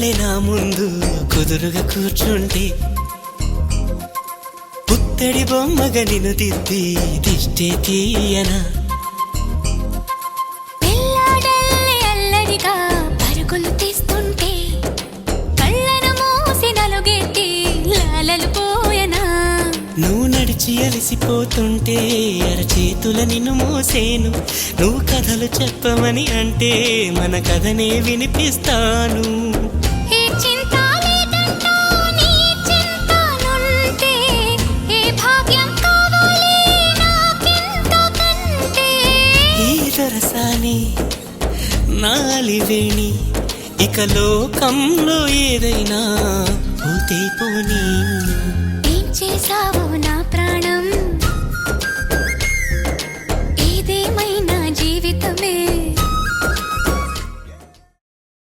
కలలే నా ముందు కుదురుగా కూర్చుంటే పుత్తడి బొమ్మగా నిన్ను దిద్ది దిష్టే తీయనా పిల్లాడల్లి అల్లరిగా పరుగులు తీస్తుంటే కళ్ళను మూసి నలుగెట్టి లాలలు పోయనా నువ్వు నడిచి అలసిపోతుంటే అరచేతుల నిన్ను మోసేను నువ్వు కథలు చెప్పమని అంటే మన కథనే వినిపిస్తాను ఏ చింత లేదంటూ నీ చింతనుంటే ఏ భాగ్యం కావాలి నాకింతకంటే ఈ దొరసాని నాలివేణి ఇక లోకంలో ఏదైనా పోతే పోనీ ఏం చేసావు నా ప్రాణం